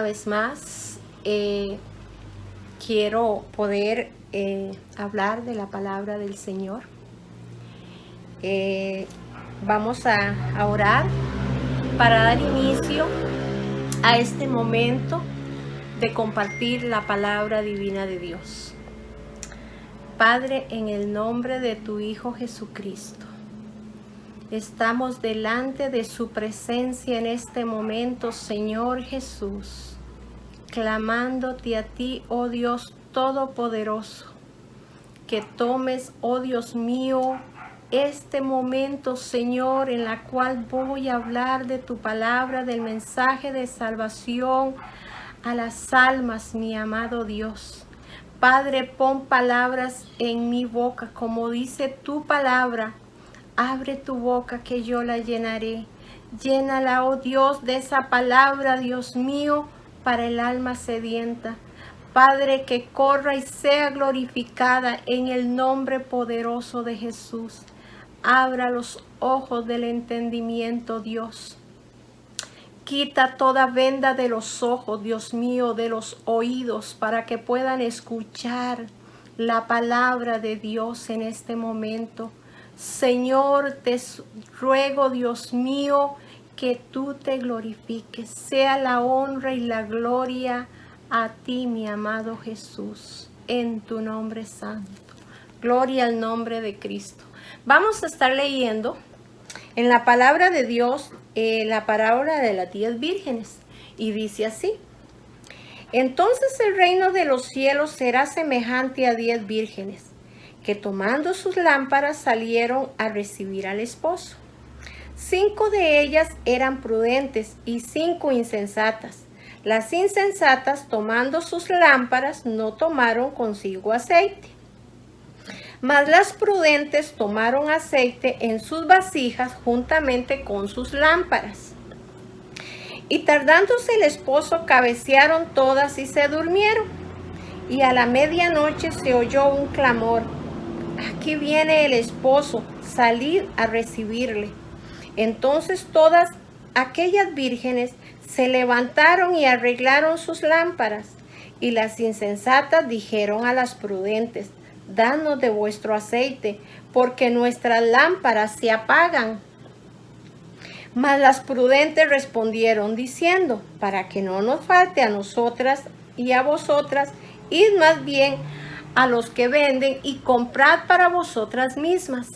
vez más quiero poder hablar de la palabra del Señor. Vamos a orar para dar inicio a este momento de compartir la palabra divina de Dios. Padre, en el nombre de tu Hijo Jesucristo, estamos delante de su presencia en este momento, Señor Jesús, clamándote a ti, oh Dios Todopoderoso, que tomes, oh Dios mío, este momento, Señor, en la cual voy a hablar de tu palabra, del mensaje de salvación a las almas, mi amado Dios. Padre, pon palabras en mi boca, como dice tu palabra. Abre tu boca que yo la llenaré. Llénala, oh Dios, de esa palabra, Dios mío, para el alma sedienta. Padre, que corra y sea glorificada en el nombre poderoso de Jesús. Abra los ojos del entendimiento, Dios. Quita toda venda de los ojos, Dios mío, de los oídos, para que puedan escuchar la palabra de Dios en este momento. Señor, te ruego, Dios mío, que tú te glorifiques. Sea la honra y la gloria a ti, mi amado Jesús, en tu nombre santo. Gloria al nombre de Cristo. Vamos a estar leyendo en la palabra de Dios la parábola de las 10 vírgenes. Y dice así: entonces el reino de los cielos será semejante a 10 vírgenes, que tomando sus lámparas salieron a recibir al esposo. 5 de ellas eran prudentes y 5 insensatas. Las insensatas, tomando sus lámparas, no tomaron consigo aceite. Mas las prudentes tomaron aceite en sus vasijas juntamente con sus lámparas. Y tardándose el esposo, cabecearon todas y se durmieron. Y a la medianoche se oyó un clamor: aquí viene el esposo, salid a recibirle. Entonces todas aquellas vírgenes se levantaron y arreglaron sus lámparas. Y las insensatas dijeron a las prudentes: danos de vuestro aceite, porque nuestras lámparas se apagan. Mas las prudentes respondieron diciendo: para que no nos falte a nosotras y a vosotras, id más bien a los que venden y comprad para vosotras mismas.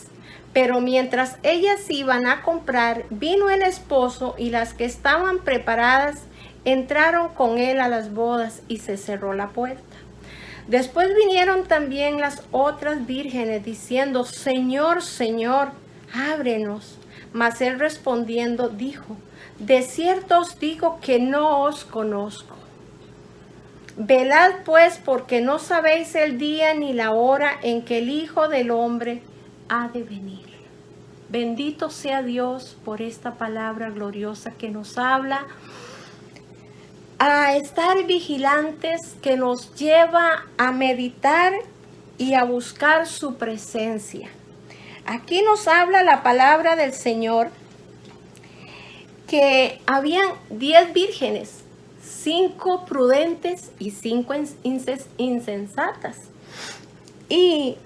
Pero mientras ellas iban a comprar, vino el esposo, y las que estaban preparadas entraron con él a las bodas, y se cerró la puerta. Después vinieron también las otras vírgenes diciendo: Señor, Señor, ábrenos. Mas él respondiendo dijo: de cierto os digo que no os conozco. Velad pues, porque no sabéis el día ni la hora en que el Hijo del Hombre ha de venir. Bendito sea Dios por esta palabra gloriosa que nos habla a estar vigilantes, que nos lleva a meditar y a buscar su presencia. Aquí nos habla la palabra del Señor que habían 10 vírgenes, 5 prudentes y 5 insensatas. Y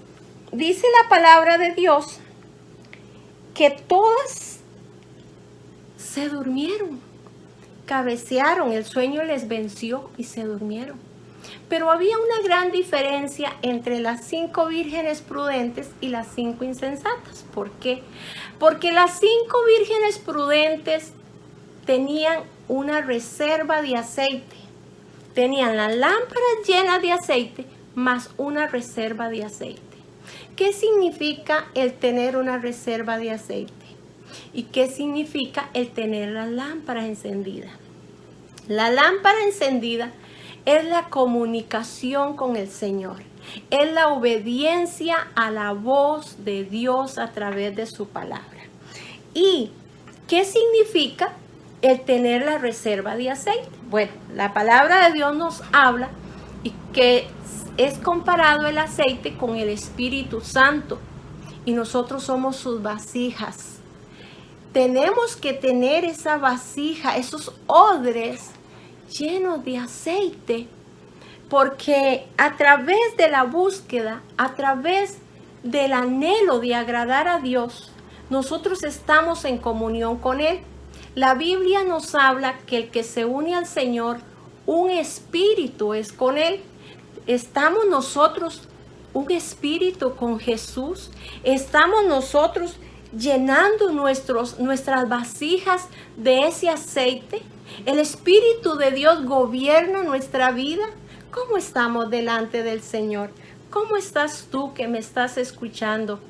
dice la palabra de Dios que todas se durmieron. Cabecearon, el sueño les venció y se durmieron. Pero había una gran diferencia entre las 5 vírgenes prudentes y las 5 insensatas. ¿Por qué? Porque las 5 vírgenes prudentes tenían una reserva de aceite. Tenían las lámparas llenas de aceite, más una reserva de aceite. ¿Qué significa el tener una reserva de aceite? ¿Y qué significa el tener la lámpara encendida? La lámpara encendida es la comunicación con el Señor. Es la obediencia a la voz de Dios a través de su palabra. ¿Y qué significa el tener la reserva de aceite? Bueno, la palabra de Dios nos habla y que es comparado el aceite con el Espíritu Santo. Y nosotros somos sus vasijas. Tenemos que tener esa vasija, esos odres llenos de aceite, porque a través de la búsqueda, a través del anhelo de agradar a Dios, nosotros estamos en comunión con Él. La Biblia nos habla que el que se une al Señor, un espíritu es con Él. ¿Estamos nosotros un espíritu con Jesús? ¿Estamos nosotros llenando nuestras vasijas de ese aceite? ¿El Espíritu de Dios gobierna nuestra vida? ¿Cómo estamos delante del Señor? ¿Cómo estás tú que me estás escuchando?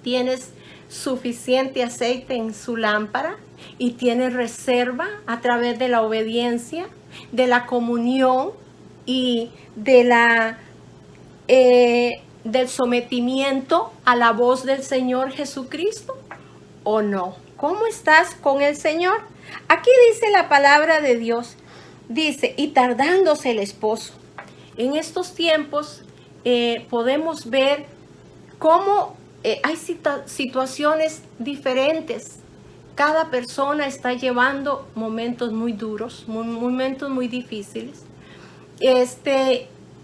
¿Tienes suficiente aceite en su lámpara y tienes reserva a través de la obediencia, de la comunión y de del sometimiento a la voz del Señor Jesucristo? ¿O no? ¿Cómo estás con el Señor? Aquí dice la palabra de Dios, dice, y tardándose el esposo. En estos tiempos podemos ver cómo hay situaciones diferentes. Cada persona está llevando momentos muy duros, momentos muy difíciles.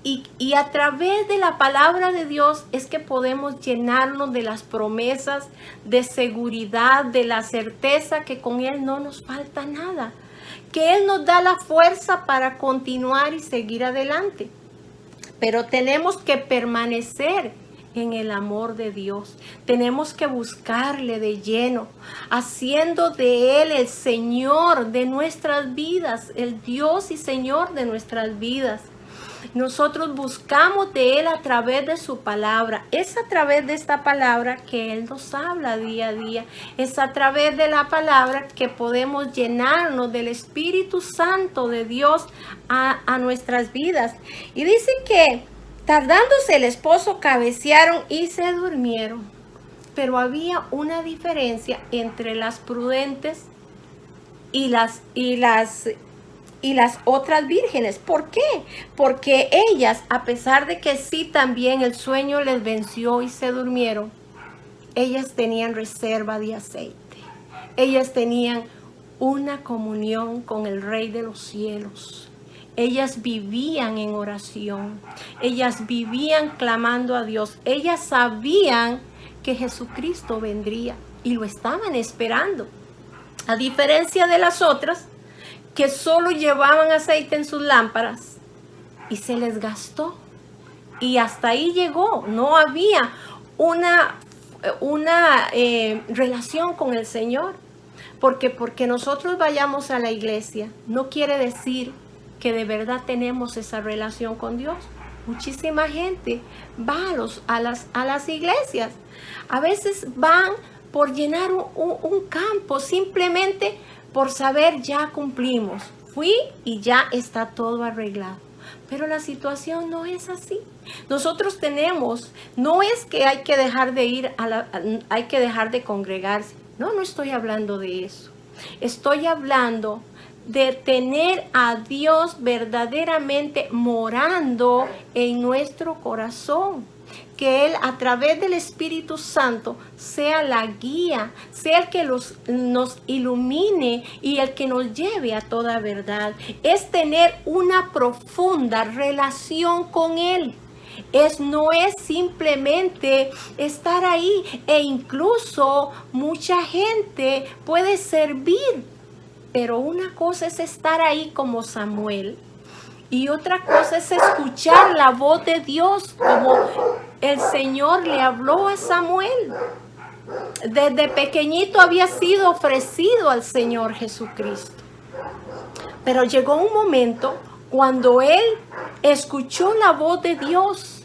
Y a través de la palabra de Dios es que podemos llenarnos de las promesas, de seguridad, de la certeza que con Él no nos falta nada, que Él nos da la fuerza para continuar y seguir adelante. Pero tenemos que permanecer en el amor de Dios. Tenemos que buscarle de lleno, haciendo de Él el Señor de nuestras vidas, el Dios y Señor de nuestras vidas. Nosotros buscamos de Él a través de su palabra. Es a través de esta palabra que Él nos habla día a día. Es a través de la palabra que podemos llenarnos del Espíritu Santo de Dios a nuestras vidas. Y dicen que tardándose el esposo cabecearon y se durmieron. Pero había una diferencia entre las prudentes y las otras vírgenes. ¿Por qué? Porque ellas, a pesar de que sí también el sueño les venció y se durmieron, ellas tenían reserva de aceite. Ellas tenían una comunión con el Rey de los cielos. Ellas vivían en oración. Ellas vivían clamando a Dios. Ellas sabían que Jesucristo vendría y lo estaban esperando. A diferencia de las otras, que solo llevaban aceite en sus lámparas y se les gastó. Y hasta ahí llegó. No había una relación con el Señor. Porque nosotros vayamos a la iglesia no quiere decir que de verdad tenemos esa relación con Dios. Muchísima gente va a las iglesias. A veces van por llenar un campo, simplemente por saber ya cumplimos. Fui y ya está todo arreglado. Pero la situación no es así. Nosotros tenemos, no es que hay que dejar de ir hay que dejar de congregarse. No estoy hablando de eso. Estoy hablando de tener a Dios verdaderamente morando en nuestro corazón. Que Él a través del Espíritu Santo sea la guía, sea el que nos ilumine y el que nos lleve a toda verdad. Es tener una profunda relación con Él. No es simplemente estar ahí, e incluso mucha gente puede servir, pero una cosa es estar ahí como Samuel y otra cosa es escuchar la voz de Dios como el Señor le habló a Samuel. Desde pequeñito había sido ofrecido al Señor Jesucristo, pero llegó un momento cuando él escuchó la voz de Dios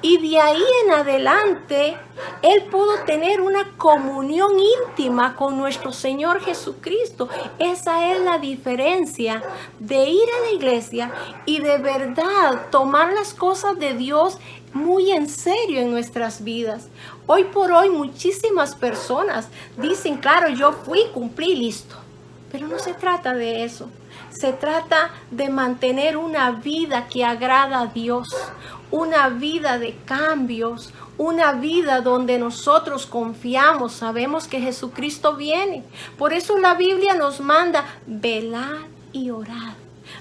y de ahí en adelante él pudo tener una comunión íntima con nuestro Señor Jesucristo. Esa es la diferencia de ir a la iglesia y de verdad tomar las cosas de Dios muy en serio en nuestras vidas. Hoy por hoy muchísimas personas dicen, claro, yo fui, cumplí, listo. Pero no se trata de eso. Se trata de mantener una vida que agrada a Dios, una vida de cambios, una vida donde nosotros confiamos, sabemos que Jesucristo viene. Por eso la Biblia nos manda velar y orar.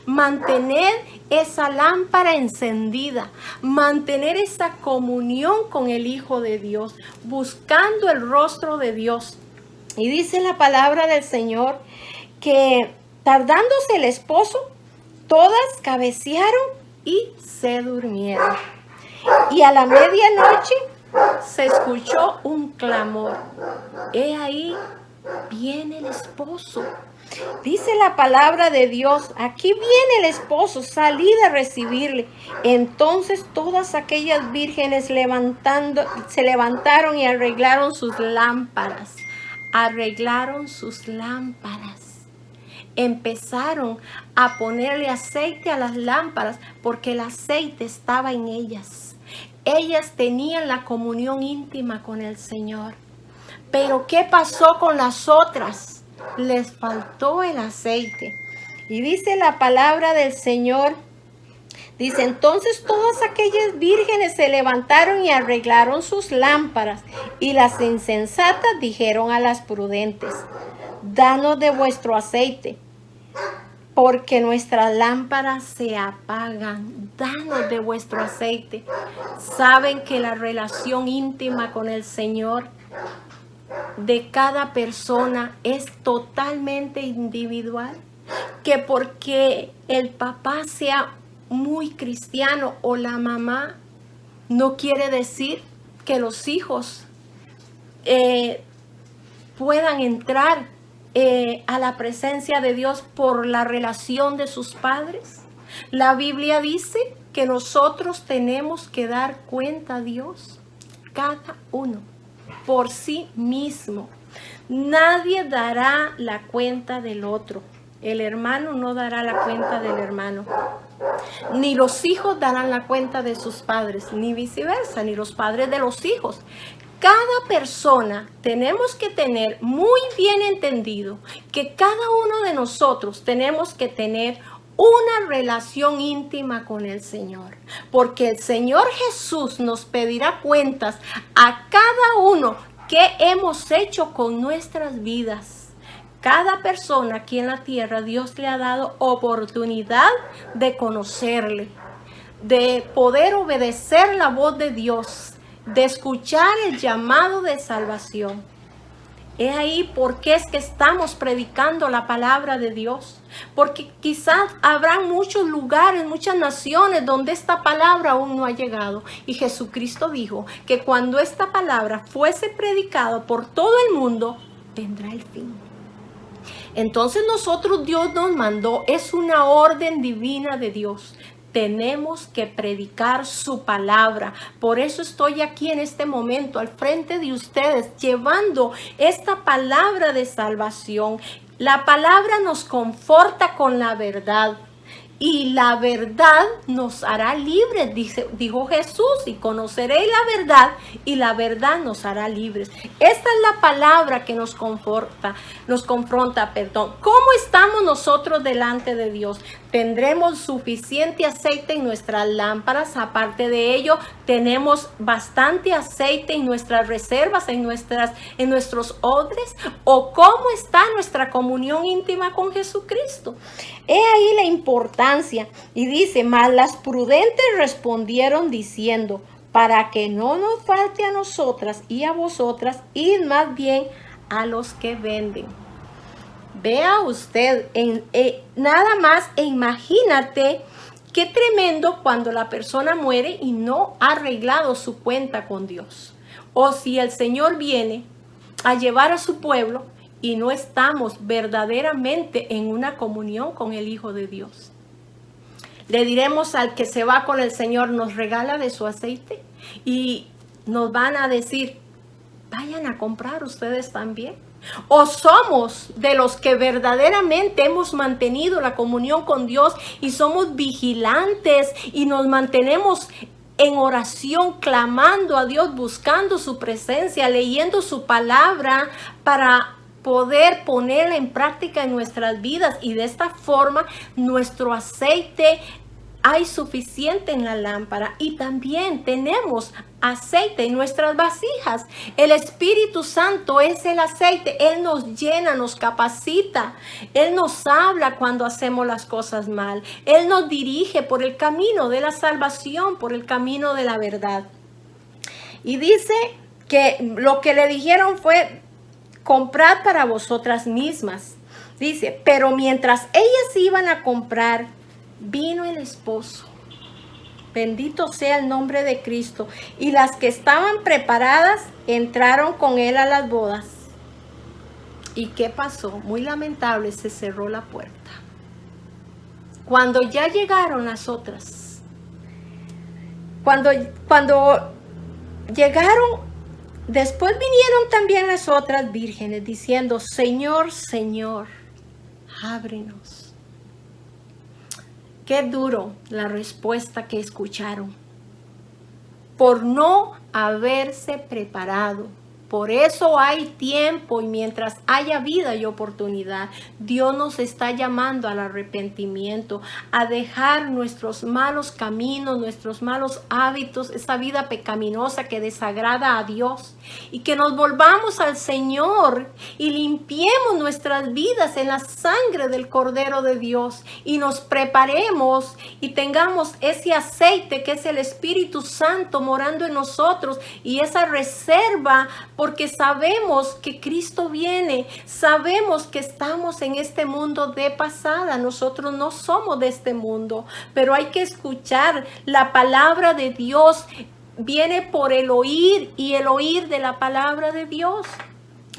mantener esa lámpara encendida, mantener esa comunión con el Hijo de Dios, buscando el rostro de Dios. Y dice la palabra del Señor que tardándose el esposo, todas cabecearon y se durmieron. Y a la medianoche se escuchó un clamor. He ahí viene el esposo. Dice la palabra de Dios, aquí viene el esposo, salid a recibirle. Entonces todas aquellas vírgenes se levantaron y arreglaron sus lámparas. Arreglaron sus lámparas. Empezaron a ponerle aceite a las lámparas porque el aceite estaba en ellas. Ellas tenían la comunión íntima con el Señor. Pero ¿qué pasó con las otras? Les faltó el aceite. Y dice la palabra del Señor, dice, entonces todas aquellas vírgenes se levantaron y arreglaron sus lámparas. Y las insensatas dijeron a las prudentes, danos de vuestro aceite, porque nuestras lámparas se apagan. Danos de vuestro aceite. Saben que la relación íntima con el Señor de cada persona es totalmente individual. Que porque el papá sea muy cristiano o la mamá, no quiere decir que los hijos puedan entrar a la presencia de Dios por la relación de sus padres. La Biblia dice que nosotros tenemos que dar cuenta a Dios, cada uno, por sí mismo. Nadie dará la cuenta del otro. El hermano no dará la cuenta del hermano. Ni los hijos darán la cuenta de sus padres, ni viceversa, ni los padres de los hijos. Cada persona tenemos que tener muy bien entendido que cada uno de nosotros tenemos que tener una relación íntima con el Señor. Porque el Señor Jesús nos pedirá cuentas a cada uno que hemos hecho con nuestras vidas. Cada persona aquí en la tierra, Dios le ha dado oportunidad de conocerle, de poder obedecer la voz de Dios, de escuchar el llamado de salvación. Es ahí porque es que estamos predicando la palabra de Dios. Porque quizás habrá muchos lugares, muchas naciones donde esta palabra aún no ha llegado. Y Jesucristo dijo que cuando esta palabra fuese predicada por todo el mundo, vendrá el fin. Entonces nosotros, Dios nos mandó, es una orden divina de Dios. Tenemos que predicar su palabra. Por eso estoy aquí en este momento al frente de ustedes, llevando esta palabra de salvación. La palabra nos conforta con la verdad. Y la verdad nos hará libres, dijo Jesús, y conoceréis la verdad, y la verdad nos hará libres. Esta es la palabra que nos confronta. ¿Cómo estamos nosotros delante de Dios? Tendremos suficiente aceite en nuestras lámparas. Aparte de ello, tenemos bastante aceite en nuestras reservas, en nuestros odres. ¿O cómo está nuestra comunión íntima con Jesucristo? He ahí la importancia. Y dice, mas las prudentes respondieron diciendo, para que no nos falte a nosotras y a vosotras, id más bien a los que venden. Vea usted, nada más imagínate qué tremendo cuando la persona muere y no ha arreglado su cuenta con Dios. O si el Señor viene a llevar a su pueblo y no estamos verdaderamente en una comunión con el Hijo de Dios. Le diremos al que se va con el Señor, nos regala de su aceite, y nos van a decir, vayan a comprar ustedes también. O somos de los que verdaderamente hemos mantenido la comunión con Dios y somos vigilantes y nos mantenemos en oración, clamando a Dios, buscando su presencia, leyendo su palabra para poder ponerla en práctica en nuestras vidas, y de esta forma nuestro aceite hay suficiente en la lámpara y también tenemos aceite en nuestras vasijas. El Espíritu Santo es el aceite. Él nos llena, nos capacita. Él nos habla cuando hacemos las cosas mal. Él nos dirige por el camino de la salvación, por el camino de la verdad. Y dice que lo que le dijeron fue: comprad para vosotras mismas. Dice, pero mientras ellas iban a comprar, vino el esposo. Bendito sea el nombre de Cristo. Y las que estaban preparadas entraron con él a las bodas. ¿Y qué pasó? Muy lamentable, se cerró la puerta. Cuando ya llegaron las otras, cuando llegaron, después vinieron también las otras vírgenes diciendo: Señor, Señor, ábrenos. Qué duro la respuesta que escucharon por no haberse preparado. Por eso hay tiempo, y mientras haya vida y oportunidad, Dios nos está llamando al arrepentimiento, a dejar nuestros malos caminos, nuestros malos hábitos, esa vida pecaminosa que desagrada a Dios, y que nos volvamos al Señor y limpiemos nuestras vidas en la sangre del Cordero de Dios, y nos preparemos y tengamos ese aceite que es el Espíritu Santo morando en nosotros, y esa reserva, porque sabemos que Cristo viene, sabemos que estamos en este mundo de pasada, nosotros no somos de este mundo, pero hay que escuchar la palabra de Dios, viene por el oír y el oír de la palabra de Dios.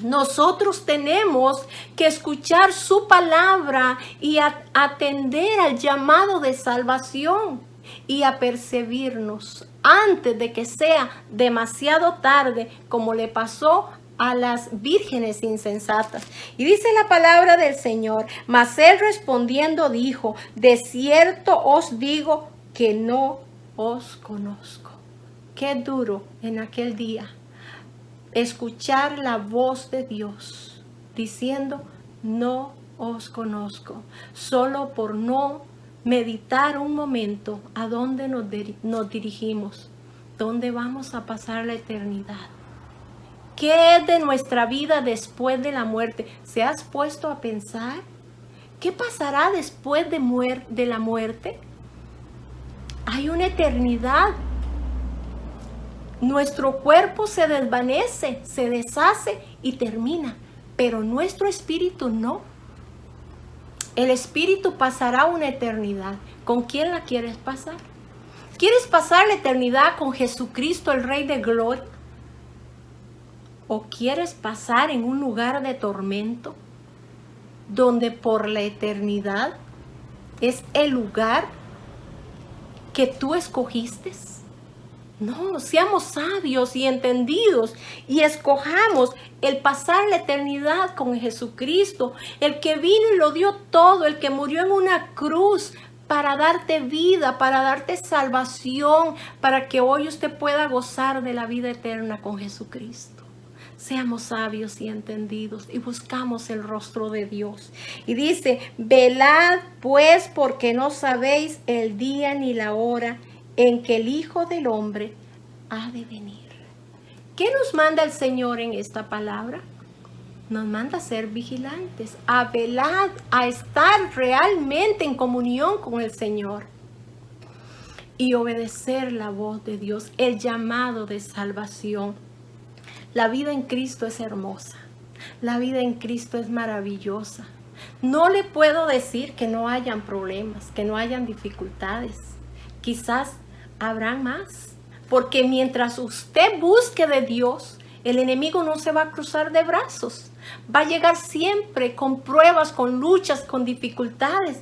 Nosotros tenemos que escuchar su palabra y atender al llamado de salvación y apercibirnos antes de que sea demasiado tarde, como le pasó a las vírgenes insensatas. Y dice la palabra del Señor: mas él respondiendo dijo: de cierto os digo que no os conozco. Qué duro en aquel día escuchar la voz de Dios diciendo: no os conozco, solo por no meditar un momento a dónde nos dirigimos, dónde vamos a pasar la eternidad. ¿Qué es de nuestra vida después de la muerte? ¿Se has puesto a pensar? ¿Qué pasará después de la muerte? Hay una eternidad. Nuestro cuerpo se desvanece, se deshace y termina, pero nuestro espíritu no. El espíritu pasará una eternidad. ¿Con quién la quieres pasar? ¿Quieres pasar la eternidad con Jesucristo, el Rey de Gloria? ¿O quieres pasar en un lugar de tormento, donde por la eternidad es el lugar que tú escogiste? No, seamos sabios y entendidos y escojamos el pasar la eternidad con Jesucristo, el que vino y lo dio todo, el que murió en una cruz para darte vida, para darte salvación, para que hoy usted pueda gozar de la vida eterna con Jesucristo. Seamos sabios y entendidos y buscamos el rostro de Dios. Y dice: velad pues, porque no sabéis el día ni la hora en que el Hijo del Hombre ha de venir. ¿Qué nos manda el Señor en esta palabra? Nos manda a ser vigilantes, a velar, a estar realmente en comunión con el Señor y obedecer la voz de Dios, el llamado de salvación. La vida en Cristo es hermosa, la vida en Cristo es maravillosa. No le puedo decir que no hayan problemas, que no hayan dificultades. Quizás habrán más, porque mientras usted busque de Dios, el enemigo no se va a cruzar de brazos. Va a llegar siempre con pruebas, con luchas, con dificultades.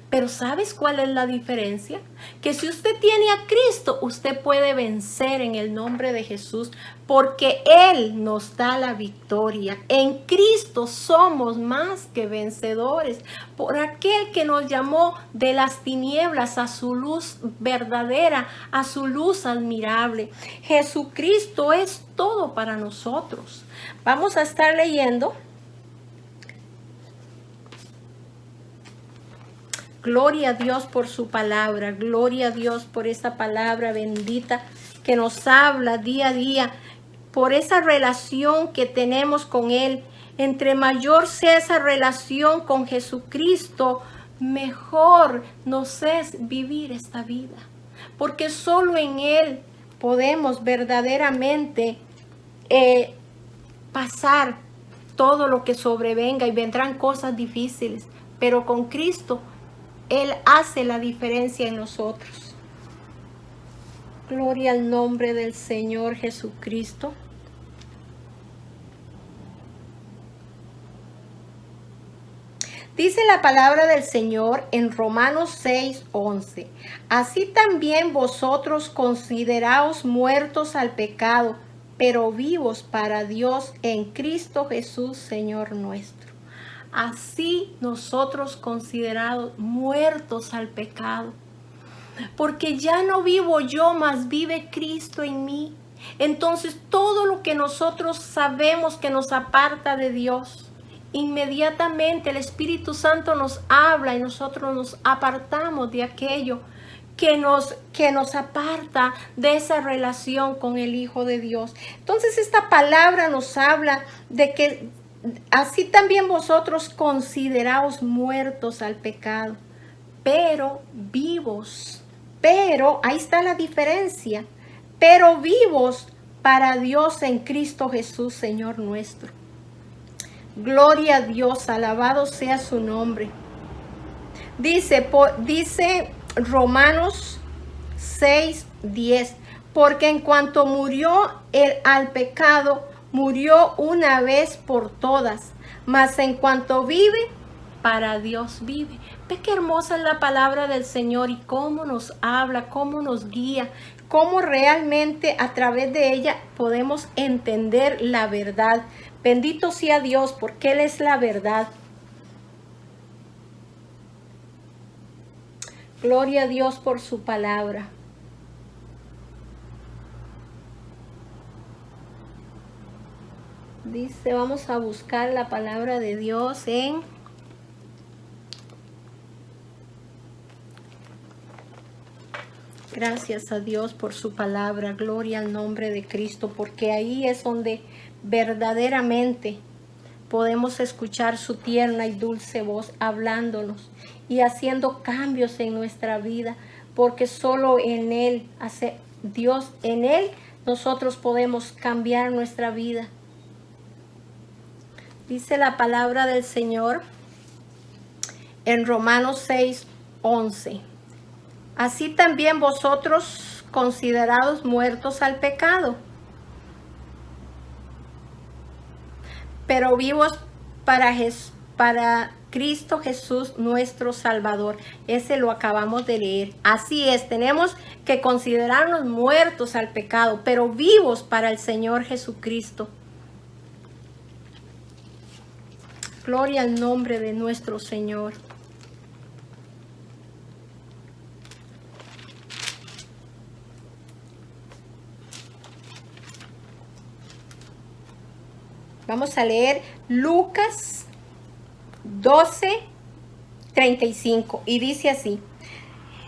Pero ¿sabes cuál es la diferencia? Que si usted tiene a Cristo, usted puede vencer en el nombre de Jesús, porque Él nos da la victoria. En Cristo somos más que vencedores, por aquel que nos llamó de las tinieblas a su luz verdadera, a su luz admirable. Jesucristo es todo para nosotros. Vamos a estar leyendo Gloria a Dios por su palabra, gloria a Dios por esa palabra bendita que nos habla día a día, por esa relación que tenemos con Él. Entre mayor sea esa relación con Jesucristo, mejor nos es vivir esta vida, porque solo en Él podemos verdaderamente pasar todo lo que sobrevenga, y vendrán cosas difíciles, pero con Cristo Él hace la diferencia en nosotros. Gloria al nombre del Señor Jesucristo. Dice la palabra del Señor en Romanos 6:11. Así también vosotros consideraos muertos al pecado, pero vivos para Dios en Cristo Jesús, Señor nuestro. Así nosotros considerados muertos al pecado, porque ya no vivo yo, mas vive Cristo en mí. Entonces todo lo que nosotros sabemos que nos aparta de Dios, inmediatamente el Espíritu Santo nos habla y nosotros nos apartamos de aquello que nos aparta de esa relación con el Hijo de Dios. Entonces esta palabra nos habla de que así también vosotros consideraos muertos al pecado, pero vivos. Pero, ahí está la diferencia, pero vivos para Dios en Cristo Jesús, Señor nuestro. Gloria a Dios, alabado sea su nombre. Dice Romanos 6:10, porque en cuanto murió al pecado, murió una vez por todas, mas en cuanto vive, para Dios vive. Ve qué hermosa es la palabra del Señor y cómo nos habla, cómo nos guía, cómo realmente a través de ella podemos entender la verdad. Bendito sea Dios, porque Él es la verdad. Gloria a Dios por su palabra. Dice, vamos a buscar la palabra de Dios en gracias a Dios por su palabra, gloria al nombre de Cristo, porque ahí es donde verdaderamente podemos escuchar su tierna y dulce voz hablándonos y haciendo cambios en nuestra vida, porque solo en Él, Dios, en Él nosotros podemos cambiar nuestra vida. Dice la palabra del Señor en Romanos 6:11. Así también vosotros considerados muertos al pecado, pero vivos para Cristo Jesús nuestro Salvador. Ese lo acabamos de leer. Así es, tenemos que considerarnos muertos al pecado, pero vivos para el Señor Jesucristo. Gloria al nombre de nuestro Señor. Vamos a leer Lucas 12:35 y dice así: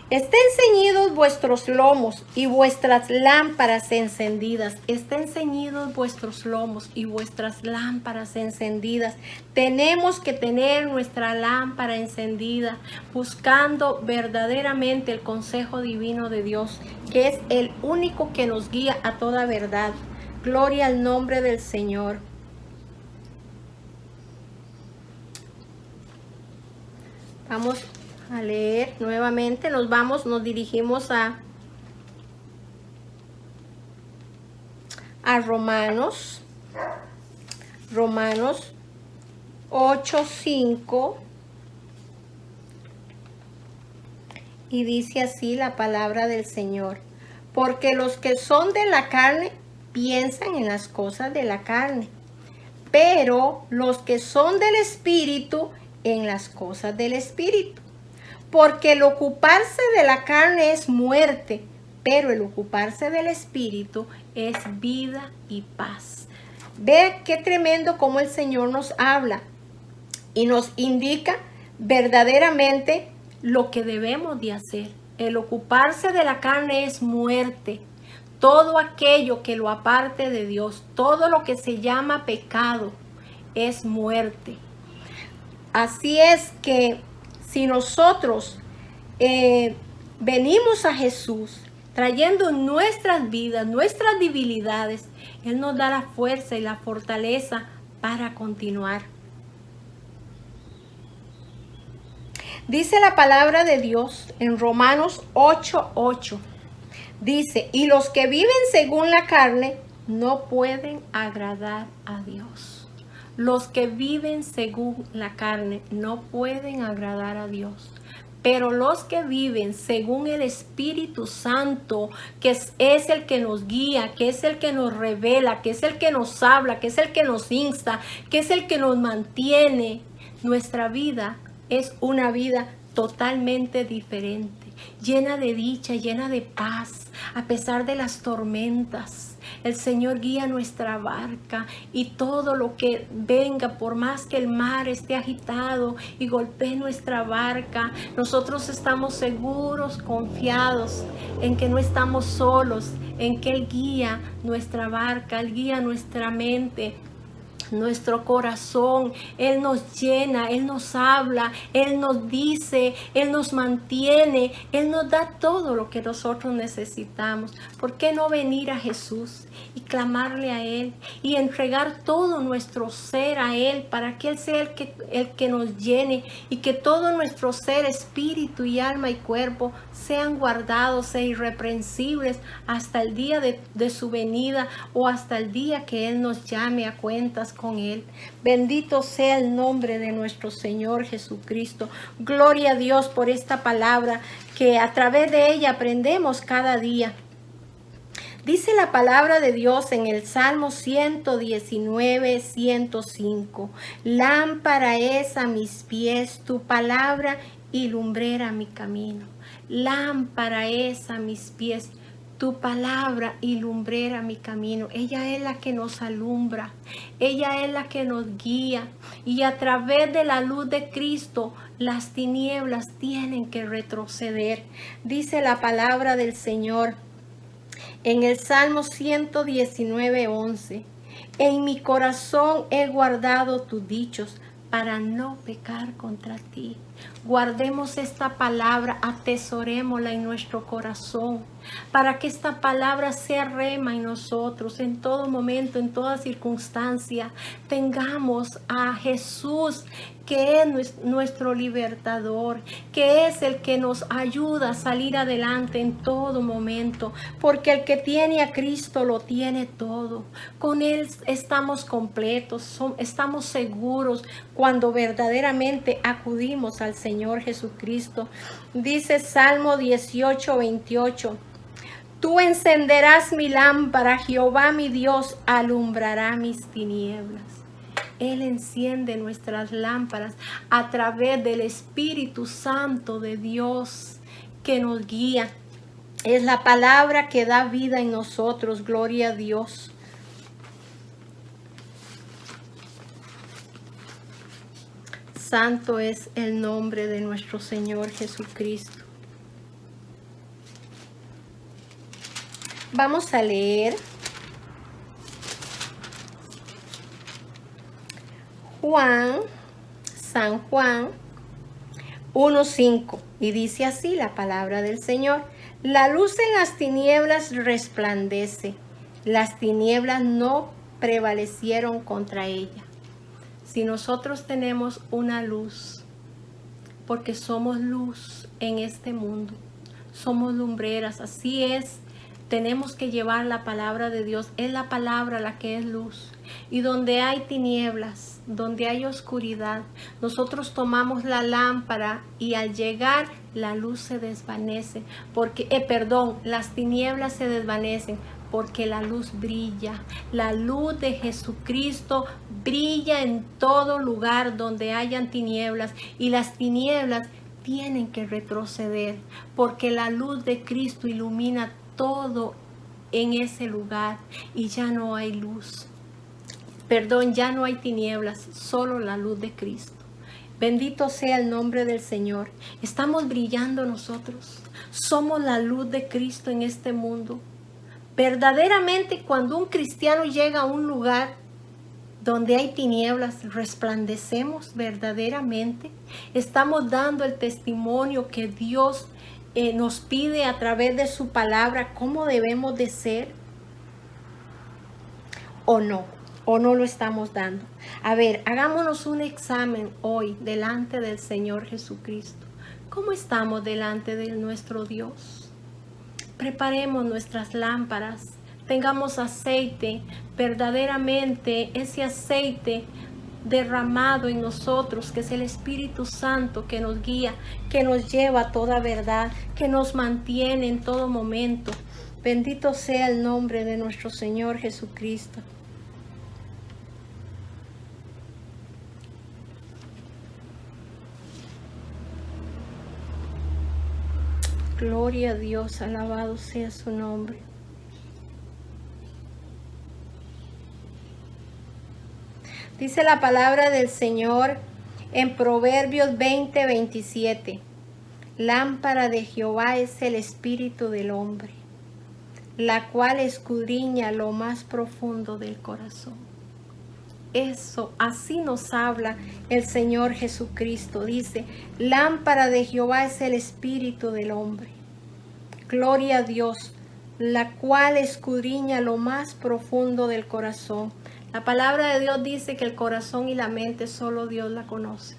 estén ceñidos vuestros lomos y vuestras lámparas encendidas. Estén ceñidos vuestros lomos y vuestras lámparas encendidas. Tenemos que tener nuestra lámpara encendida, buscando verdaderamente el consejo divino de Dios, que es el único que nos guía a toda verdad. Gloria al nombre del Señor. Vamos a leer nuevamente, nos dirigimos a Romanos 8:5 y dice así la palabra del Señor: porque los que son de la carne piensan en las cosas de la carne, pero los que son del Espíritu en las cosas del Espíritu. Porque el ocuparse de la carne es muerte, pero el ocuparse del Espíritu es vida y paz. Ve qué tremendo cómo el Señor nos habla y nos indica verdaderamente lo que debemos de hacer. El ocuparse de la carne es muerte. Todo aquello que lo aparte de Dios, todo lo que se llama pecado, es muerte. Así es que si nosotros venimos a Jesús trayendo nuestras vidas, nuestras debilidades, Él nos da la fuerza y la fortaleza para continuar. Dice la palabra de Dios en Romanos 8:8. Dice, y los que viven según la carne no pueden agradar a Dios. Los que viven según la carne no pueden agradar a Dios. Pero los que viven según el Espíritu Santo, que es el que nos guía, que es el que nos revela, que es el que nos habla, que es el que nos insta, que es el que nos mantiene, nuestra vida es una vida totalmente diferente, llena de dicha, llena de paz, a pesar de las tormentas. El Señor guía nuestra barca y todo lo que venga, por más que el mar esté agitado y golpee nuestra barca, nosotros estamos seguros, confiados en que no estamos solos, en que Él guía nuestra barca, Él guía nuestra mente, nuestro corazón. Él nos llena, Él nos habla, Él nos dice, Él nos mantiene, Él nos da todo lo que nosotros necesitamos. ¿Por qué no venir a Jesús y clamarle a Él y entregar todo nuestro ser a Él para que Él sea el que nos llene y que todo nuestro ser, espíritu y alma y cuerpo sean guardados e irreprensibles hasta el día de su venida o hasta el día que Él nos llame a cuentas con Él? Bendito sea el nombre de nuestro Señor Jesucristo. Gloria a Dios por esta palabra que a través de ella aprendemos cada día. Dice la palabra de Dios en el Salmo 119, 105. Lámpara es a mis pies tu palabra y lumbrera mi camino. Lámpara es a mis pies tu palabra y lumbrera mi camino. Ella es la que nos alumbra, ella es la que nos guía, y a través de la luz de Cristo las tinieblas tienen que retroceder. Dice la palabra del Señor en el Salmo 119, 11. En mi corazón he guardado tus dichos para no pecar contra ti. Guardemos esta palabra, atesorémosla en nuestro corazón, para que esta palabra sea rema en nosotros en todo momento, en toda circunstancia. Tengamos a Jesús, que es nuestro libertador, que es el que nos ayuda a salir adelante en todo momento, porque el que tiene a Cristo lo tiene todo. Con Él estamos completos, estamos seguros cuando verdaderamente acudimos al Señor Jesucristo. Dice Salmo 18, 28. Tú encenderás mi lámpara, Jehová mi Dios alumbrará mis tinieblas. Él enciende nuestras lámparas a través del Espíritu Santo de Dios que nos guía. Es la palabra que da vida en nosotros. Gloria a Dios. Santo es el nombre de nuestro Señor Jesucristo. Vamos a leer San Juan 1:5, y dice así la palabra del Señor: la luz en las tinieblas resplandece, las tinieblas no prevalecieron contra ella. Si nosotros tenemos una luz, porque somos luz en este mundo, somos lumbreras, así es. Tenemos que llevar la palabra de Dios. Es la palabra la que es luz. Y donde hay tinieblas, donde hay oscuridad, nosotros tomamos la lámpara y al llegar la luz se desvanece. Las tinieblas se desvanecen porque la luz brilla. La luz de Jesucristo brilla en todo lugar donde hayan tinieblas. Y las tinieblas tienen que retroceder porque la luz de Cristo ilumina todo en ese lugar y ya no hay luz. Ya no hay tinieblas, solo la luz de Cristo. Bendito sea el nombre del Señor. Estamos brillando nosotros. Somos la luz de Cristo en este mundo. Verdaderamente, cuando un cristiano llega a un lugar donde hay tinieblas, resplandecemos verdaderamente. Estamos dando el testimonio que Dios nos pide a través de su palabra, cómo debemos de ser, o no lo estamos dando. A ver, hagámonos un examen hoy delante del Señor Jesucristo. ¿Cómo estamos delante de nuestro Dios? Preparemos nuestras lámparas, tengamos aceite, verdaderamente ese aceite derramado en nosotros, que es el Espíritu Santo que nos guía, que nos lleva a toda verdad, que nos mantiene en todo momento. Bendito sea el nombre de nuestro Señor Jesucristo. Gloria a Dios, alabado sea su nombre. Dice la palabra del Señor en Proverbios 20:27. Lámpara de Jehová es el espíritu del hombre, la cual escudriña lo más profundo del corazón. Eso, así nos habla el Señor Jesucristo. Dice, lámpara de Jehová es el espíritu del hombre. Gloria a Dios, la cual escudriña lo más profundo del corazón. La palabra de Dios dice que el corazón y la mente solo Dios la conoce.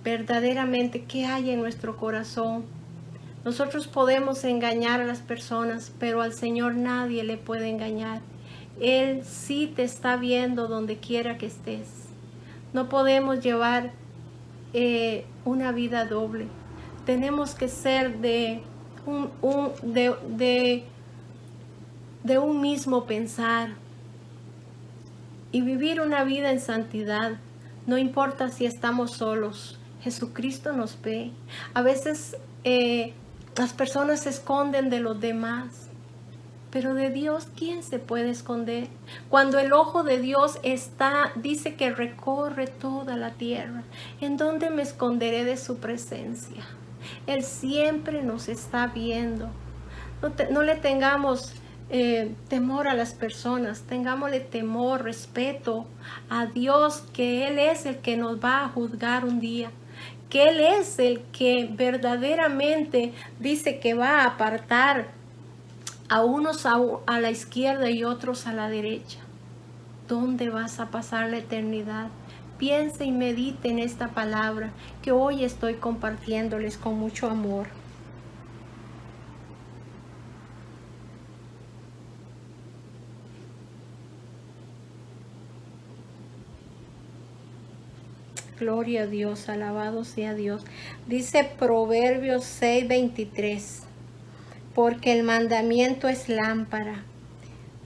Verdaderamente, ¿qué hay en nuestro corazón? Nosotros podemos engañar a las personas, pero al Señor nadie le puede engañar. Él sí te está viendo donde quiera que estés. No podemos llevar una vida doble. Tenemos que ser de un mismo pensar y vivir una vida en santidad. No importa si estamos solos, Jesucristo nos ve. A veces las personas se esconden de los demás, pero de Dios, ¿quién se puede esconder? Cuando el ojo de Dios dice que recorre toda la tierra, ¿en dónde me esconderé de su presencia? Él siempre nos está viendo. No le tengamos temor a las personas, tengámosle temor, respeto a Dios, que Él es el que nos va a juzgar un día, que Él es el que verdaderamente dice que va a apartar a unos a la izquierda y otros a la derecha. ¿Dónde vas a pasar la eternidad? Piense y medite en esta palabra que hoy estoy compartiéndoles con mucho amor. Gloria a Dios, alabado sea Dios. Dice Proverbios 6:23, porque el mandamiento es lámpara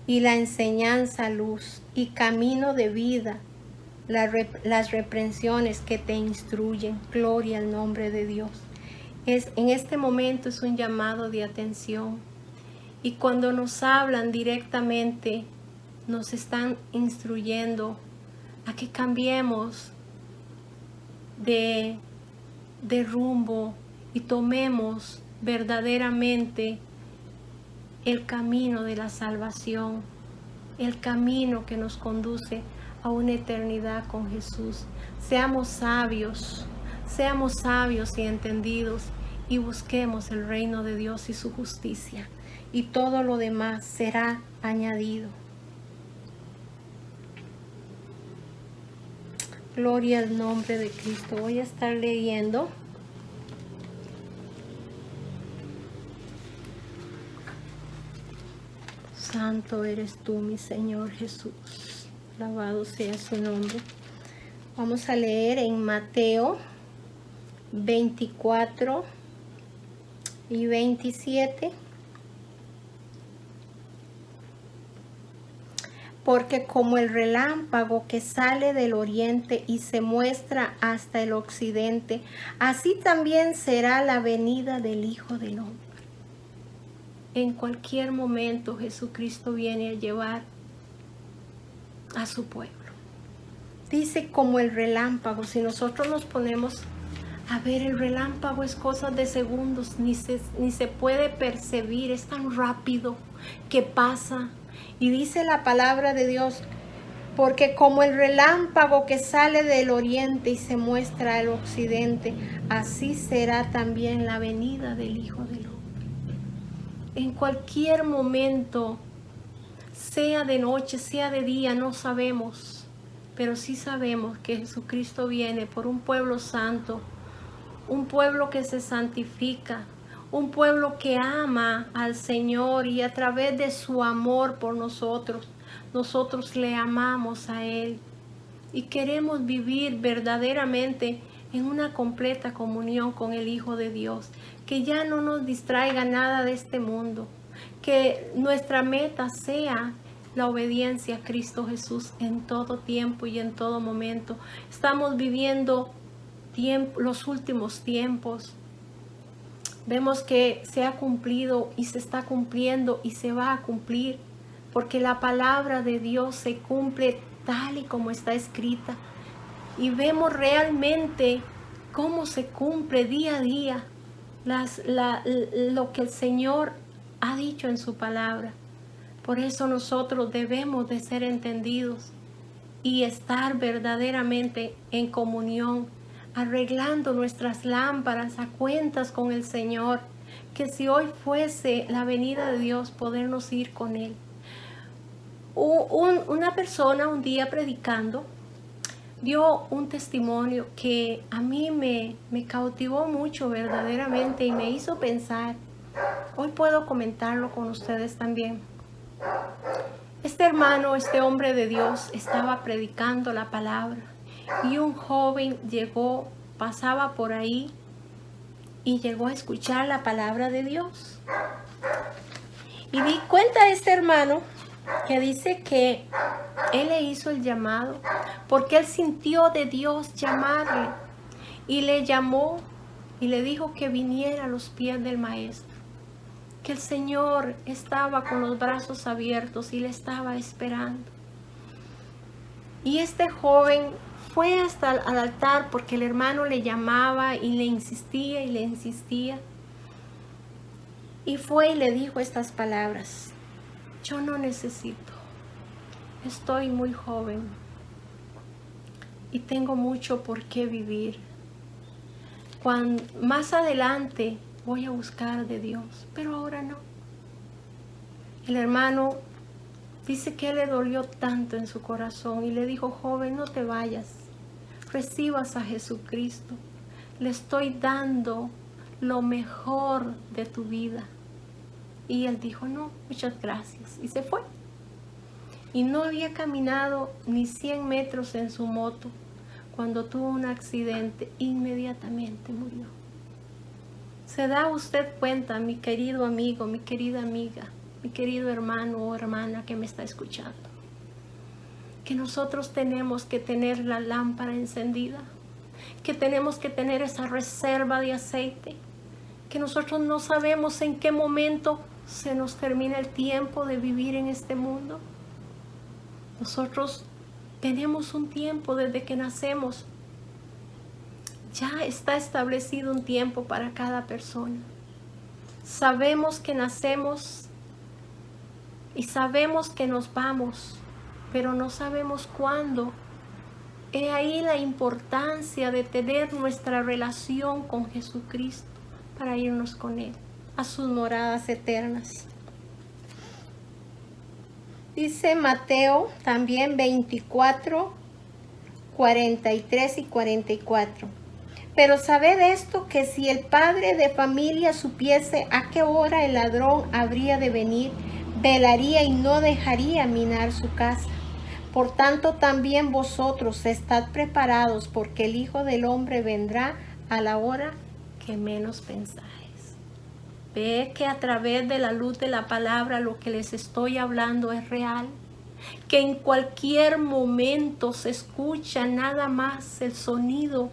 y la enseñanza luz y camino de vida, las reprensiones que te instruyen. Gloria al nombre de Dios. En este momento es un llamado de atención, y cuando nos hablan directamente nos están instruyendo a que cambiemos de rumbo y tomemos verdaderamente el camino de la salvación, el camino que nos conduce a una eternidad con Jesús. Seamos sabios y entendidos, y busquemos el reino de Dios y su justicia, y todo lo demás será añadido. Gloria al nombre de Cristo. Voy a estar leyendo Santo eres tú, mi Señor Jesús. Alabado sea su nombre. Vamos a leer en Mateo 24 y 27. Porque como el relámpago que sale del oriente y se muestra hasta el occidente, así también será la venida del Hijo del Hombre. En cualquier momento Jesucristo viene a llevar a su pueblo. Dice como el relámpago. Si nosotros nos ponemos a ver, el relámpago es cosa de segundos, ni se puede percibir, es tan rápido que pasa. Y dice la palabra de Dios, porque como el relámpago que sale del oriente y se muestra al occidente, así será también la venida del Hijo del Hombre. En cualquier momento, sea de noche, sea de día, no sabemos, pero sí sabemos que Jesucristo viene por un pueblo santo, un pueblo que se santifica, un pueblo que ama al Señor, y a través de su amor por nosotros, nosotros le amamos a Él y queremos vivir verdaderamente en una completa comunión con el Hijo de Dios. Que ya no nos distraiga nada de este mundo, que nuestra meta sea la obediencia a Cristo Jesús en todo tiempo y en todo momento. Estamos viviendo los últimos tiempos. Vemos que se ha cumplido y se está cumpliendo y se va a cumplir, porque la palabra de Dios se cumple tal y como está escrita, y vemos realmente cómo se cumple día a día lo que el Señor ha dicho en su palabra. Por eso nosotros debemos de ser entendidos y estar verdaderamente en comunión, arreglando nuestras lámparas a cuentas con el Señor, que si hoy fuese la venida de Dios, podernos ir con Él. Una persona un día predicando dio un testimonio que a mí me cautivó mucho verdaderamente y me hizo pensar. Hoy puedo comentarlo con ustedes también. Este hermano, este hombre de Dios, estaba predicando la palabra, y un joven pasaba por ahí y llegó a escuchar la palabra de Dios. Y di cuenta a este hermano que dice que él le hizo el llamado porque él sintió de Dios llamarle, y le llamó y le dijo que viniera a los pies del maestro, que el Señor estaba con los brazos abiertos y le estaba esperando. Y este joven fue hasta el altar porque el hermano le llamaba y le insistía y le insistía. Y fue y le dijo estas palabras: yo no necesito, estoy muy joven y tengo mucho por qué vivir. Más adelante voy a buscar de Dios, pero ahora no. El hermano dice que le dolió tanto en su corazón y le dijo: joven, no te vayas, recibas a Jesucristo, le estoy dando lo mejor de tu vida. Y él dijo: no, muchas gracias, y se fue. Y no había caminado ni 100 metros en su moto cuando tuvo un accidente, inmediatamente murió. ¿Se da usted cuenta, mi querido amigo, mi querida amiga, mi querido hermano o hermana que me está escuchando, que nosotros tenemos que tener la lámpara encendida, que tenemos que tener esa reserva de aceite, que nosotros no sabemos en qué momento se nos termina el tiempo de vivir en este mundo? Nosotros tenemos un tiempo desde que nacemos. Ya está establecido un tiempo para cada persona. Sabemos que nacemos y sabemos que nos vamos, pero no sabemos cuándo. He ahí la importancia de tener nuestra relación con Jesucristo para irnos con Él a sus moradas eternas. Dice Mateo también 24, 43 y 44. Pero sabed esto, que si el padre de familia supiese a qué hora el ladrón habría de venir, velaría y no dejaría minar su casa. Por tanto, también vosotros estad preparados, porque el Hijo del Hombre vendrá a la hora que menos pensáis. Ve que a través de la luz de la palabra lo que les estoy hablando es real. Que en cualquier momento se escucha nada más el sonido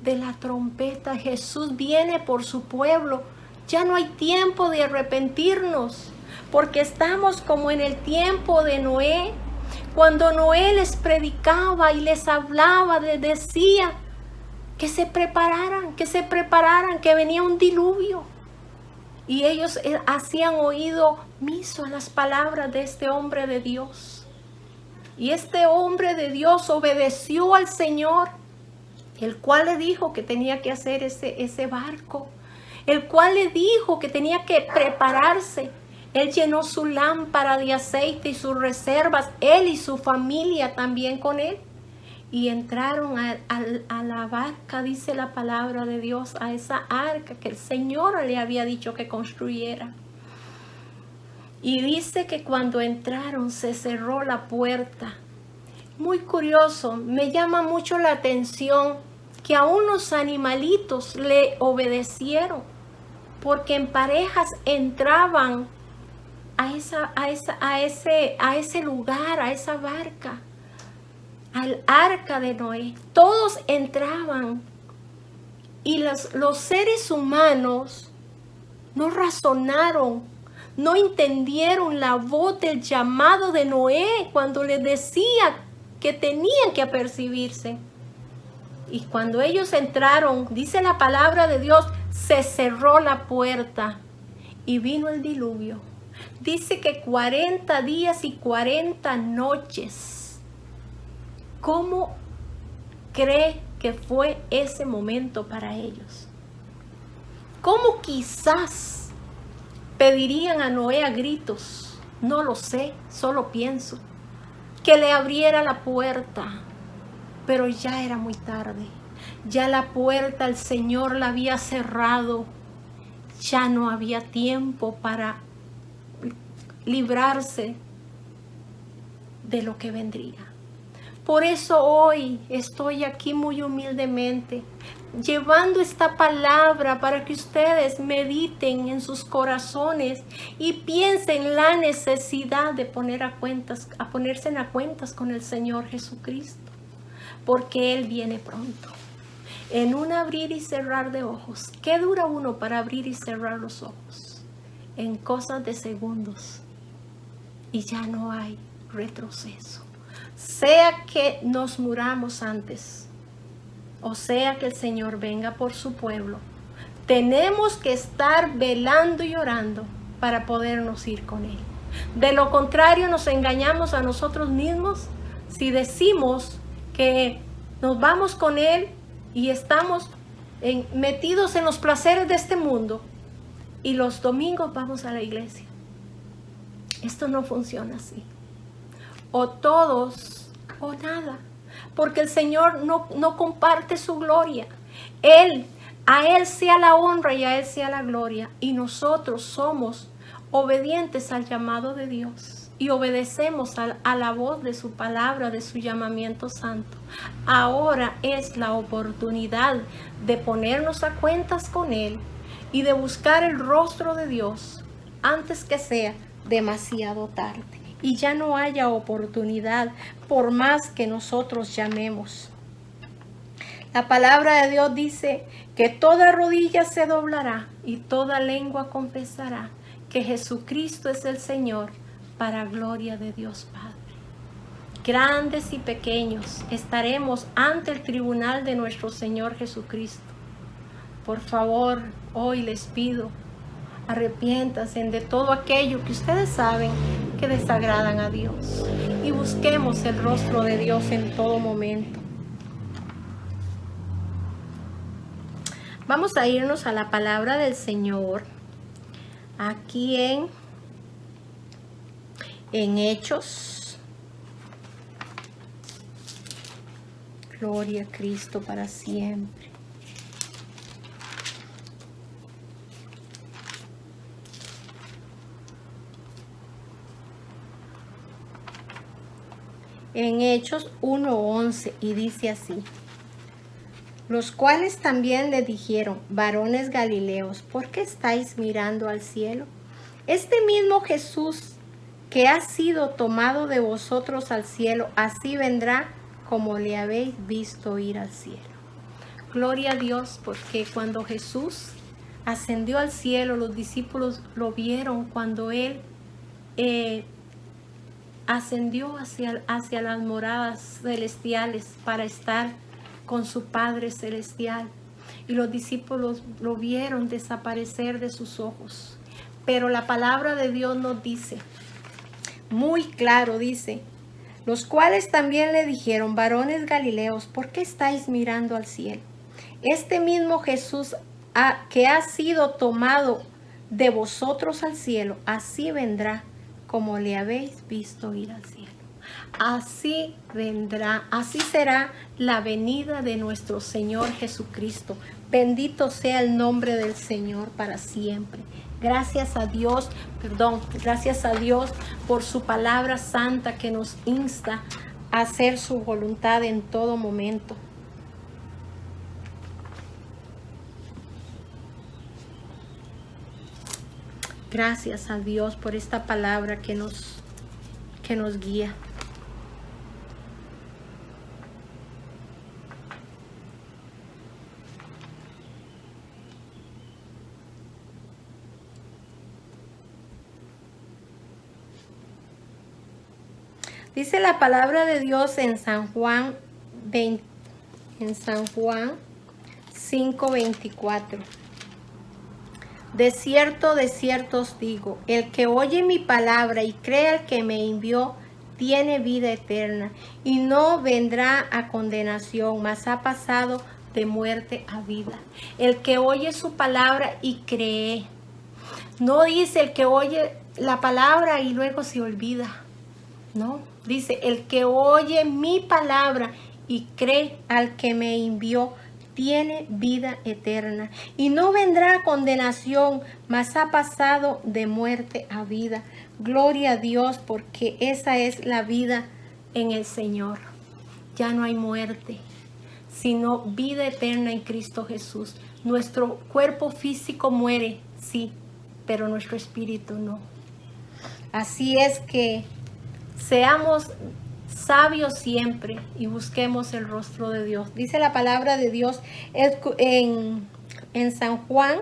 de la trompeta. Jesús viene por su pueblo. Ya no hay tiempo de arrepentirnos, porque estamos como en el tiempo de Noé, Cuando Noé les predicaba y les hablaba, les decía que se prepararan, que venía un diluvio. Y ellos hacían oído omiso a las palabras de este hombre de Dios. Y este hombre de Dios obedeció al Señor, el cual le dijo que tenía que hacer ese barco, el cual le dijo que tenía que prepararse. Él llenó su lámpara de aceite y sus reservas, él y su familia también con él. Y entraron a la barca, dice la palabra de Dios, a esa arca que el Señor le había dicho que construyera. Y dice que cuando entraron se cerró la puerta. Muy curioso, me llama mucho la atención que a unos animalitos le obedecieron, porque en parejas entraban a ese lugar, a esa barca, al arca de Noé. Todos entraban y los seres humanos no razonaron, no entendieron la voz del llamado de Noé cuando les decía que tenían que apercibirse. Y cuando ellos entraron, dice la palabra de Dios, se cerró la puerta y vino el diluvio. Dice que 40 días y 40 noches. ¿Cómo cree que fue ese momento para ellos? ¿Cómo quizás pedirían a Noé a gritos? No lo sé, solo pienso. Que le abriera la puerta. Pero ya era muy tarde. Ya la puerta el Señor la había cerrado. Ya no había tiempo para librarse de lo que vendría. Por eso hoy estoy aquí muy humildemente, llevando esta palabra para que ustedes mediten en sus corazones y piensen la necesidad de ponerse a cuentas con el Señor Jesucristo, porque Él viene pronto. En un abrir y cerrar de ojos. ¿Qué dura uno para abrir y cerrar los ojos? En cosas de segundos. Y ya no hay retroceso. Sea que nos muramos antes, o sea que el Señor venga por su pueblo, tenemos que estar velando y orando para podernos ir con Él. De lo contrario, nos engañamos a nosotros mismos si decimos que nos vamos con Él y estamos metidos en los placeres de este mundo y los domingos vamos a la iglesia. Esto no funciona así. O todos o nada, porque el Señor no comparte su gloria. A Él sea la honra y a Él sea la gloria, y nosotros somos obedientes al llamado de Dios y obedecemos a la voz de su palabra, de su llamamiento santo. Ahora es la oportunidad de ponernos a cuentas con Él y de buscar el rostro de Dios antes que sea demasiado tarde y ya no haya oportunidad por más que nosotros llamemos. La palabra de Dios dice que toda rodilla se doblará y toda lengua confesará que Jesucristo es el Señor, para gloria de Dios Padre. Grandes y pequeños estaremos ante el tribunal de nuestro Señor Jesucristo. Por favor, hoy les pido, arrepiéntanse de todo aquello que ustedes saben que desagradan a Dios y busquemos el rostro de Dios en todo momento. Vamos a irnos a la palabra del Señor aquí en Hechos. Gloria a Cristo para siempre. En Hechos 1:11 y dice así: los cuales también le dijeron, varones galileos, ¿por qué estáis mirando al cielo? Este mismo Jesús que ha sido tomado de vosotros al cielo, así vendrá como le habéis visto ir al cielo. Gloria a Dios, porque cuando Jesús ascendió al cielo, los discípulos lo vieron cuando Él ascendió hacia las moradas celestiales para estar con su Padre celestial. Y los discípulos lo vieron desaparecer de sus ojos. Pero la palabra de Dios nos dice, muy claro dice, los cuales también le dijeron, varones galileos, ¿por qué estáis mirando al cielo? Este mismo Jesús que ha sido tomado de vosotros al cielo, así vendrá como le habéis visto ir al cielo. Así vendrá, así será la venida de nuestro Señor Jesucristo. Bendito sea el nombre del Señor para siempre. Gracias a Dios, gracias a Dios por su palabra santa que nos insta a hacer su voluntad en todo momento. Gracias a Dios por esta palabra que nos guía. Dice la palabra de Dios en San Juan 5:24. De cierto os digo, el que oye mi palabra y cree al que me envió, tiene vida eterna, y no vendrá a condenación, mas ha pasado de muerte a vida. El que oye su palabra y cree. No dice el que oye la palabra y luego se olvida. No, dice el que oye mi palabra y cree al que me envió, tiene vida eterna y no vendrá a condenación, mas ha pasado de muerte a vida. Gloria a Dios, porque esa es la vida en el Señor. Ya no hay muerte, sino vida eterna en Cristo Jesús. Nuestro cuerpo físico muere, sí, pero nuestro espíritu no. Así es que seamos sabios siempre y busquemos el rostro de Dios. Dice la palabra de Dios en San Juan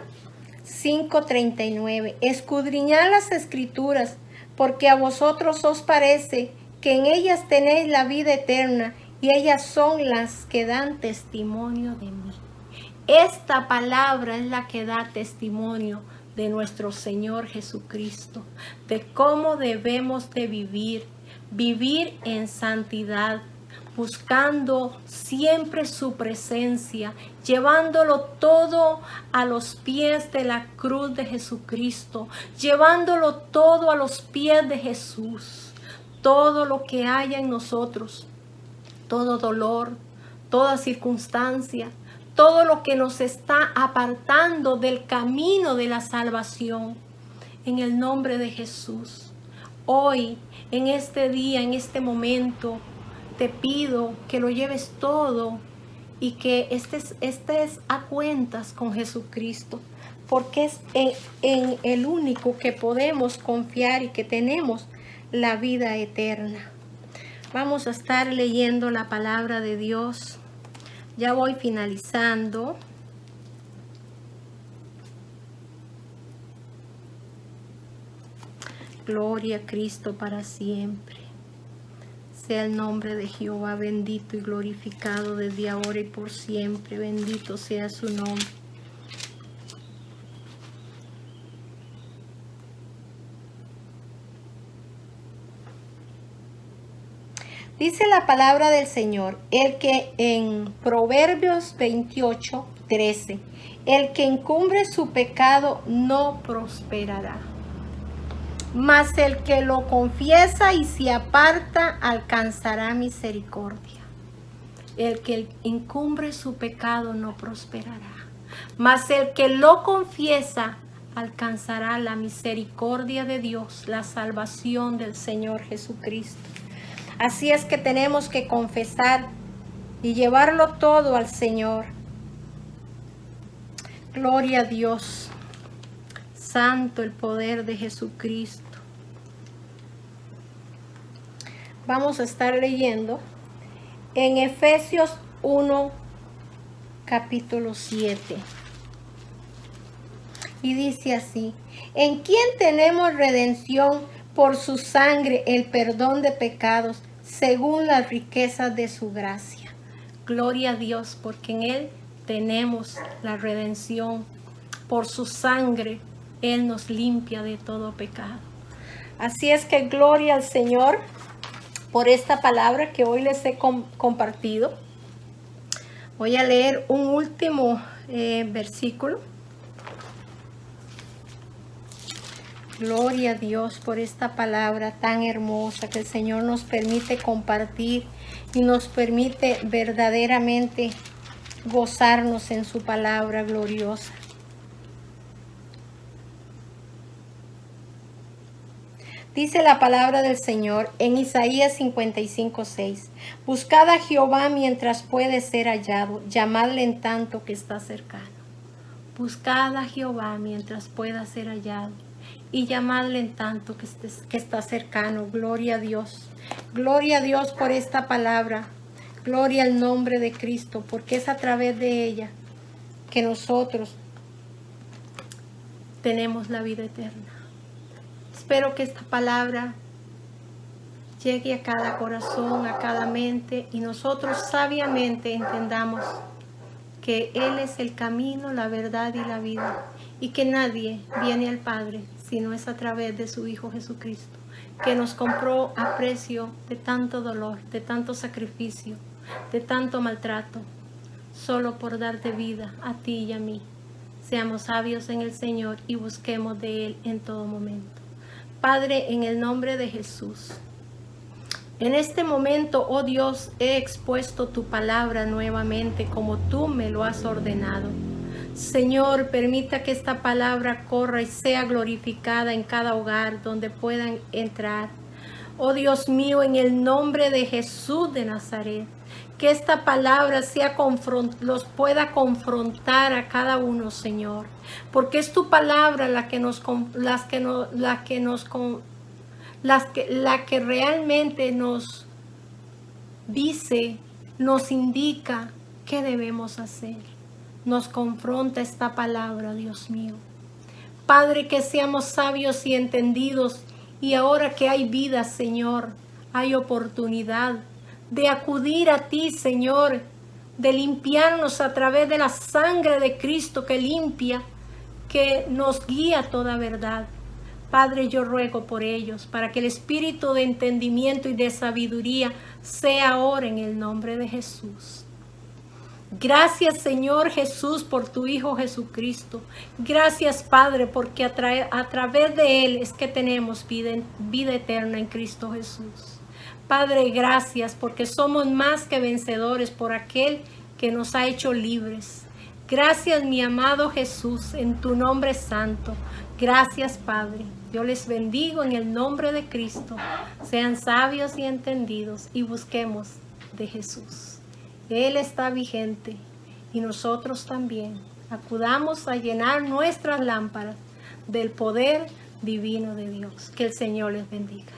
5:39. Escudriñad las escrituras, porque a vosotros os parece que en ellas tenéis la vida eterna, y ellas son las que dan testimonio de mí. Esta palabra es la que da testimonio de nuestro Señor Jesucristo, de cómo debemos de vivir en santidad, buscando siempre su presencia, llevándolo todo a los pies de la cruz de Jesucristo, llevándolo todo a los pies de Jesús. Todo lo que haya en nosotros, todo dolor, toda circunstancia, todo lo que nos está apartando del camino de la salvación, en el nombre de Jesús. Hoy, en este día, en este momento, te pido que lo lleves todo y que estés a cuentas con Jesucristo, porque es en el único que podemos confiar y que tenemos la vida eterna. Vamos a estar leyendo la palabra de Dios. Ya voy finalizando. Gloria a Cristo para siempre. Sea el nombre de Jehová bendito y glorificado desde ahora y por siempre. Bendito sea su nombre. Dice la palabra del Señor, el que en Proverbios 28:13, el que encumbre su pecado no prosperará, mas el que lo confiesa y se aparta alcanzará misericordia. El que encumbre su pecado no prosperará, mas el que lo confiesa alcanzará la misericordia de Dios, la salvación del Señor Jesucristo. Así es que tenemos que confesar y llevarlo todo al Señor. Gloria a Dios. Santo el poder de Jesucristo. Vamos a estar leyendo en Efesios 1, capítulo 7. Y dice así: en quien tenemos redención por su sangre el perdón de pecados, según las riquezas de su gracia. Gloria a Dios, porque en Él tenemos la redención. Por su sangre Él nos limpia de todo pecado. Así es que gloria al Señor por esta palabra que hoy les he compartido. Voy a leer un último versículo. Gloria a Dios por esta palabra tan hermosa que el Señor nos permite compartir y nos permite verdaderamente gozarnos en su palabra gloriosa. Dice la palabra del Señor en Isaías 55:6. Buscad a Jehová mientras puede ser hallado, llamadle en tanto que está cercano. Buscad a Jehová mientras pueda ser hallado y llamadle en tanto que está cercano. Gloria a Dios. Gloria a Dios por esta palabra. Gloria al nombre de Cristo, porque es a través de ella que nosotros tenemos la vida eterna. Espero que esta palabra llegue a cada corazón, a cada mente, y nosotros sabiamente entendamos que Él es el camino, la verdad y la vida, y que nadie viene al Padre si no es a través de su Hijo Jesucristo, que nos compró a precio de tanto dolor, de tanto sacrificio, de tanto maltrato, solo por darte vida a ti y a mí. Seamos sabios en el Señor y busquemos de Él en todo momento. Padre, en el nombre de Jesús, en este momento, oh Dios, he expuesto tu palabra nuevamente como tú me lo has ordenado. Señor, permita que esta palabra corra y sea glorificada en cada hogar donde puedan entrar. Oh Dios mío, en el nombre de Jesús de Nazaret, que esta palabra los pueda confrontar a cada uno, Señor, porque es tu palabra la que realmente nos dice, nos indica qué debemos hacer. Nos confronta esta palabra, Dios mío. Padre, que seamos sabios y entendidos, y ahora que hay vida, Señor, hay oportunidad de acudir a ti, Señor, de limpiarnos a través de la sangre de Cristo que limpia, que nos guía a toda verdad. Padre, yo ruego por ellos, para que el espíritu de entendimiento y de sabiduría sea ahora en el nombre de Jesús. Gracias, Señor Jesús, por tu Hijo Jesucristo. Gracias, Padre, porque a través de Él es que tenemos vida eterna en Cristo Jesús. Padre, gracias, porque somos más que vencedores por aquel que nos ha hecho libres. Gracias, mi amado Jesús, en tu nombre santo. Gracias, Padre. Yo les bendigo en el nombre de Cristo. Sean sabios y entendidos y busquemos de Jesús. Él está vigente y nosotros también. Acudamos a llenar nuestras lámparas del poder divino de Dios. Que el Señor les bendiga.